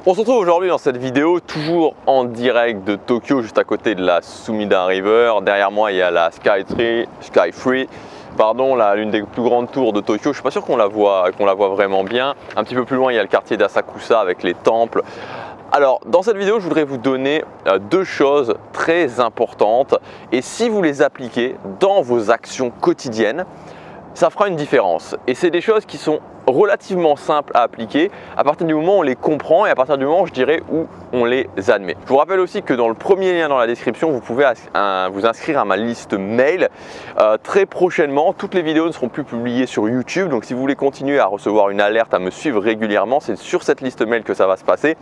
On se retrouve aujourd'hui dans cette vidéo, toujours en direct de Tokyo, juste à côté de la Sumida River. Derrière moi, il y a la Sky Tree, l'une des plus grandes tours de Tokyo. Je ne suis pas sûr qu'on la voit vraiment bien. Un petit peu plus loin, il y a le quartier d'Asakusa avec les temples. Alors, dans cette vidéo, je voudrais vous donner deux choses très importantes. Et si vous les appliquez dans vos actions quotidiennes, ça fera une différence. Et c'est des choses qui sont relativement simples à appliquer à partir du moment où on les comprend et à partir du moment, je dirais, où on les admet. Je vous rappelle aussi que dans le premier lien dans la description, vous pouvez vous inscrire à ma liste mail. Très prochainement, toutes les vidéos ne seront plus publiées sur YouTube. Donc si vous voulez continuer à recevoir une alerte, à me suivre régulièrement, c'est sur cette liste mail que ça va se passer.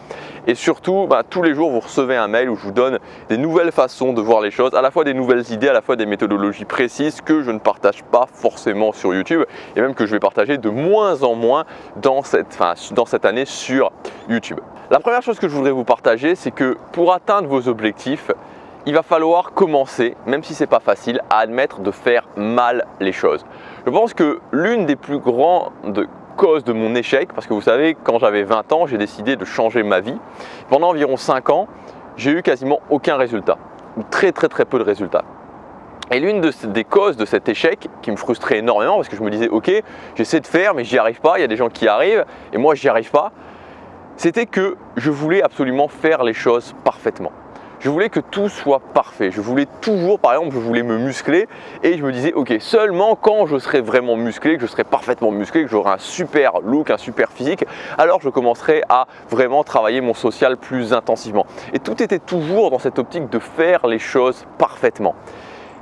Et surtout, tous les jours, vous recevez un mail où je vous donne des nouvelles façons de voir les choses, à la fois des nouvelles idées, à la fois des méthodologies précises que je ne partage pas forcément sur YouTube et même que je vais partager de moins en moins dans cette année sur YouTube. La première chose que je voudrais vous partager, c'est que pour atteindre vos objectifs, il va falloir commencer, même si ce n'est pas facile, à admettre de faire mal les choses. Je pense que l'une des plus grandes causes de mon échec, parce que vous savez, quand j'avais 20 ans, j'ai décidé de changer ma vie. Pendant environ 5 ans, j'ai eu quasiment aucun résultat, ou très peu de résultats. Et l'une des causes de cet échec qui me frustrait énormément parce que je me disais ok, j'essaie de faire mais j'y arrive pas, il y a des gens qui y arrivent et moi j'y arrive pas, c'était que je voulais absolument faire les choses parfaitement. Je voulais que tout soit parfait, je voulais toujours, par exemple, je voulais me muscler et je me disais ok, seulement quand je serai vraiment musclé, que je serai parfaitement musclé, que j'aurai un super look, un super physique, alors je commencerai à vraiment travailler mon social plus intensivement. Et tout était toujours dans cette optique de faire les choses parfaitement.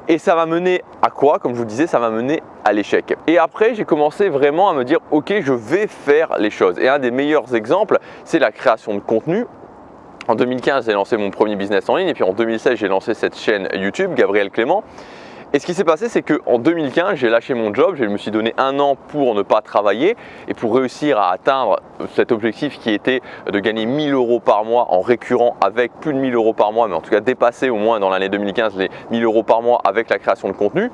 Et ça va mener à quoi? Comme je vous disais, ça va mener à l'échec. Et après, j'ai commencé vraiment à me dire ok, je vais faire les choses. Et un des meilleurs exemples, c'est la création de contenu. En 2015, j'ai lancé mon premier business en ligne et puis en 2016, j'ai lancé cette chaîne YouTube, Gabriel Clément. Et ce qui s'est passé, c'est qu'en 2015, j'ai lâché mon job, je me suis donné 1 an pour ne pas travailler et pour réussir à atteindre cet objectif qui était de gagner 1 000 € par mois en récurrent avec plus de 1 000 € par mois, mais en tout cas dépasser au moins dans l'année 2015 les 1 000 € par mois avec la création de contenu.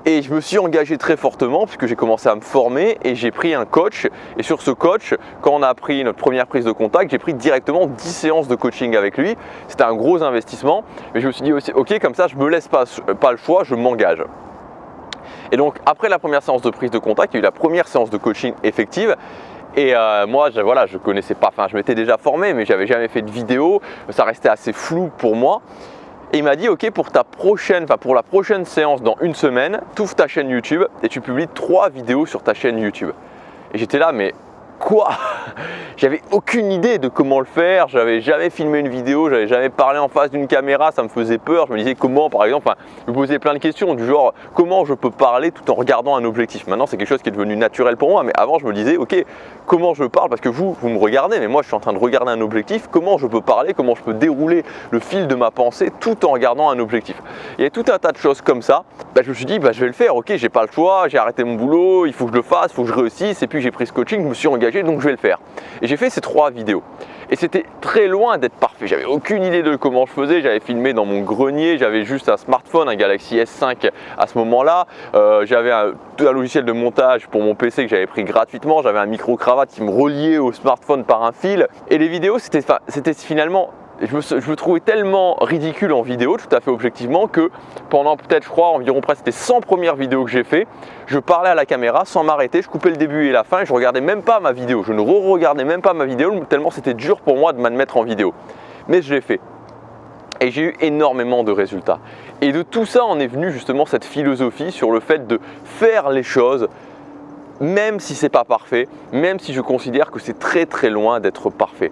Et je me suis engagé très fortement puisque j'ai commencé à me former et j'ai pris un coach. Et sur ce coach, quand on a pris notre première prise de contact, j'ai pris directement 10 séances de coaching avec lui. C'était un gros investissement, mais je me suis dit aussi, ok, comme ça, je ne me laisse pas le choix, je m'engage. Et donc, après la première séance de prise de contact, il y a eu la première séance de coaching effective. Et moi, je connaissais pas, je m'étais déjà formé, mais j'avais jamais fait de vidéo. Ça restait assez flou pour moi. Et il m'a dit ok, pour la prochaine séance dans 1 semaine, tu ouvres ta chaîne YouTube et tu publies 3 vidéos sur ta chaîne YouTube. Et j'étais là, mais quoi? J'avais aucune idée de comment le faire, j'avais jamais filmé une vidéo, j'avais jamais parlé en face d'une caméra, ça me faisait peur. Je me disais comment, par exemple, je me posais plein de questions du genre comment je peux parler tout en regardant un objectif. Maintenant, c'est quelque chose qui est devenu naturel pour moi, mais avant, je me disais ok, comment je parle, parce que vous me regardez, mais moi, je suis en train de regarder un objectif, comment je peux parler, comment je peux dérouler le fil de ma pensée tout en regardant un objectif. Il y a tout un tas de choses comme ça. Je me suis dit, je vais le faire, ok, j'ai pas le choix, j'ai arrêté mon boulot, il faut que je le fasse, il faut que je réussisse, et puis j'ai pris ce coaching, je me suis engagé, donc je vais le faire. Et j'ai fait ces 3 vidéos. Et c'était très loin d'être parfait. J'avais aucune idée de comment je faisais. J'avais filmé dans mon grenier. J'avais juste un smartphone, un Galaxy S5 à ce moment-là. J'avais un logiciel de montage pour mon PC que j'avais pris gratuitement. J'avais un micro-cravate qui me reliait au smartphone par un fil. Et les vidéos, c'était finalement... Je me trouvais tellement ridicule en vidéo, tout à fait objectivement, que pendant peut-être, je crois, environ presque les 100 premières vidéos que j'ai fait, je parlais à la caméra sans m'arrêter, je coupais le début et la fin et je ne regardais même pas ma vidéo. Je ne re-regardais même pas ma vidéo tellement c'était dur pour moi de m'admettre en vidéo. Mais je l'ai fait. Et j'ai eu énormément de résultats. Et de tout ça en est venu justement cette philosophie sur le fait de faire les choses, même si ce n'est pas parfait, même si je considère que c'est très loin d'être parfait.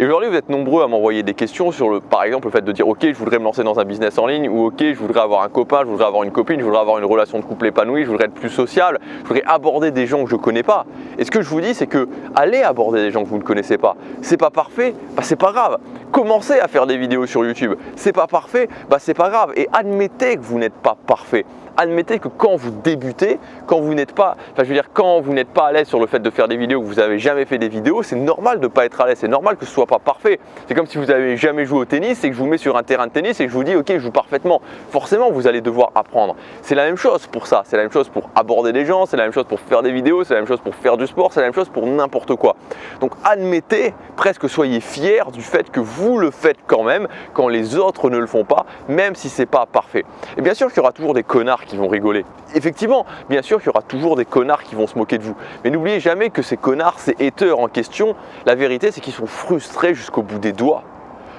Et aujourd'hui, vous êtes nombreux à m'envoyer des questions sur par exemple le fait de dire ok, je voudrais me lancer dans un business en ligne, ou ok, je voudrais avoir un copain, je voudrais avoir une copine, je voudrais avoir une relation de couple épanouie, je voudrais être plus sociable, je voudrais aborder des gens que je ne connais pas. Et ce que je vous dis, c'est que allez aborder des gens que vous ne connaissez pas. C'est pas parfait, c'est pas grave. commencez à faire des vidéos sur YouTube. C'est pas parfait, bah c'est pas grave. Et admettez que vous n'êtes pas parfait. Admettez que quand vous débutez, quand vous n'êtes pas à l'aise sur le fait de faire des vidéos, que vous n'avez jamais fait des vidéos, c'est normal de ne pas être à l'aise, c'est normal que ce ne soit pas parfait. C'est comme si vous n'avez jamais joué au tennis et que je vous mets sur un terrain de tennis et que je vous dis ok, je joue parfaitement. Forcément, vous allez devoir apprendre. C'est la même chose pour ça, c'est la même chose pour aborder des gens, c'est la même chose pour faire des vidéos, c'est la même chose pour faire du sport, c'est la même chose pour n'importe quoi. Donc admettez, presque soyez fiers du fait que vous le faites quand même, quand les autres ne le font pas, même si ce n'est pas parfait. Et bien sûr qu'il y aura toujours des connards qui vont rigoler. Effectivement, bien sûr qu'il y aura toujours des connards qui vont se moquer de vous. Mais n'oubliez jamais que ces connards, ces haters en question, la vérité c'est qu'ils sont frustrés jusqu'au bout des doigts.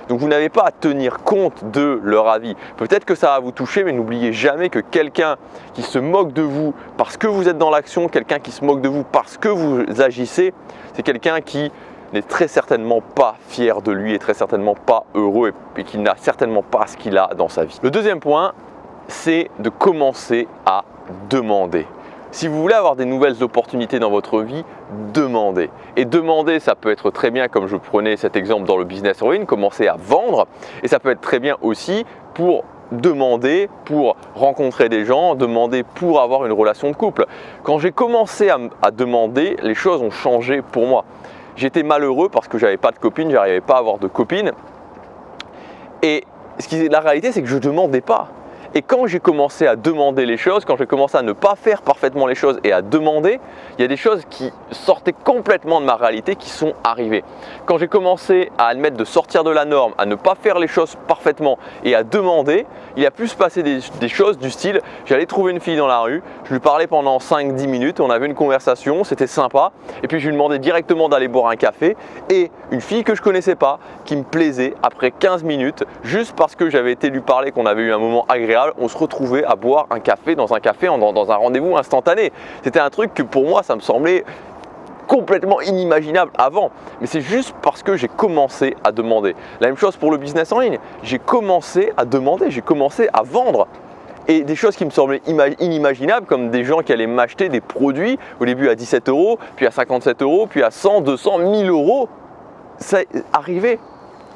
Donc vous n'avez pas à tenir compte de leur avis. Peut-être que ça va vous toucher, mais n'oubliez jamais que quelqu'un qui se moque de vous parce que vous êtes dans l'action, quelqu'un qui se moque de vous parce que vous agissez, c'est quelqu'un qui n'est très certainement pas fier de lui et très certainement pas heureux et qui n'a certainement pas ce qu'il a dans sa vie. Le deuxième point, c'est de commencer à demander. Si vous voulez avoir des nouvelles opportunités dans votre vie, demandez. Et demander, ça peut être très bien, comme je prenais cet exemple dans le business en ligne, commencer à vendre. Et ça peut être très bien aussi pour demander, pour rencontrer des gens, demander pour avoir une relation de couple. Quand j'ai commencé à demander, les choses ont changé pour moi. J'étais malheureux parce que j'avais pas de copine, j'arrivais pas à avoir de copine. Et la réalité, c'est que je ne demandais pas. Et quand j'ai commencé à demander les choses, quand j'ai commencé à ne pas faire parfaitement les choses et à demander, il y a des choses qui sortaient complètement de ma réalité qui sont arrivées. Quand j'ai commencé à admettre de sortir de la norme, à ne pas faire les choses parfaitement et à demander, il a pu se passer des choses du style, j'allais trouver une fille dans la rue, je lui parlais pendant 5-10 minutes, on avait une conversation, c'était sympa, et puis je lui demandais directement d'aller boire un café, et une fille que je connaissais pas, qui me plaisait, après 15 minutes, juste parce que j'avais été lui parler, qu'on avait eu un moment agréable, on se retrouvait à boire un café dans un rendez-vous instantané. C'était un truc que pour moi ça me semblait complètement inimaginable avant, mais c'est juste parce que j'ai commencé à demander. La même chose pour le business en ligne, j'ai commencé à demander, j'ai commencé à vendre. Et des choses qui me semblaient inimaginables, comme des gens qui allaient m'acheter des produits au début à 17 €, puis à 57 €, puis à 100, 200, 1000 €, c'est arrivé.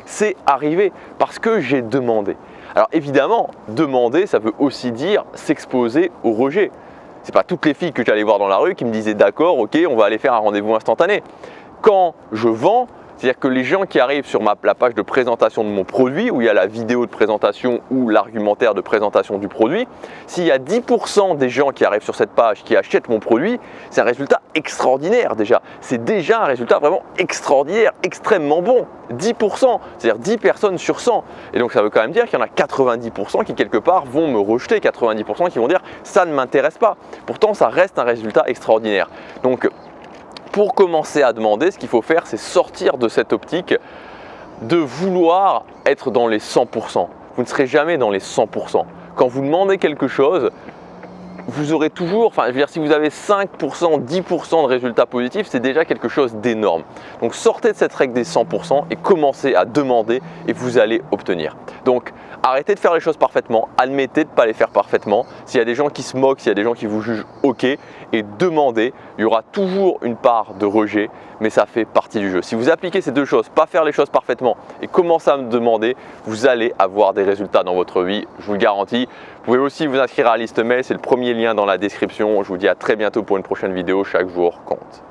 C'est arrivé parce que j'ai demandé. Alors évidemment, demander, ça veut aussi dire s'exposer au rejet. Ce n'est pas toutes les filles que j'allais voir dans la rue qui me disaient d'accord, ok, on va aller faire un rendez-vous instantané. Quand je vends, c'est-à-dire que les gens qui arrivent sur la page de présentation de mon produit, où il y a la vidéo de présentation ou l'argumentaire de présentation du produit, s'il y a 10% des gens qui arrivent sur cette page qui achètent mon produit, c'est un résultat extraordinaire déjà. C'est déjà un résultat vraiment extraordinaire, extrêmement bon. 10%, c'est-à-dire 10 personnes sur 100. Et donc ça veut quand même dire qu'il y en a 90% qui quelque part vont me rejeter, 90% qui vont dire ça ne m'intéresse pas. Pourtant ça reste un résultat extraordinaire. Donc pour commencer à demander, ce qu'il faut faire, c'est sortir de cette optique de vouloir être dans les 100%. Vous ne serez jamais dans les 100%. Quand vous demandez quelque chose, vous aurez toujours, si vous avez 5%, 10% de résultats positifs, c'est déjà quelque chose d'énorme. Donc sortez de cette règle des 100% et commencez à demander et vous allez obtenir. Donc arrêtez de faire les choses parfaitement, admettez de ne pas les faire parfaitement. S'il y a des gens qui se moquent, s'il y a des gens qui vous jugent, ok, et demandez. Il y aura toujours une part de rejet, mais ça fait partie du jeu. Si vous appliquez ces deux choses, pas faire les choses parfaitement et commencer à me demander, vous allez avoir des résultats dans votre vie, je vous le garantis. Vous pouvez aussi vous inscrire à la liste mail, c'est le premier lien dans la description. Je vous dis à très bientôt pour une prochaine vidéo, chaque jour compte.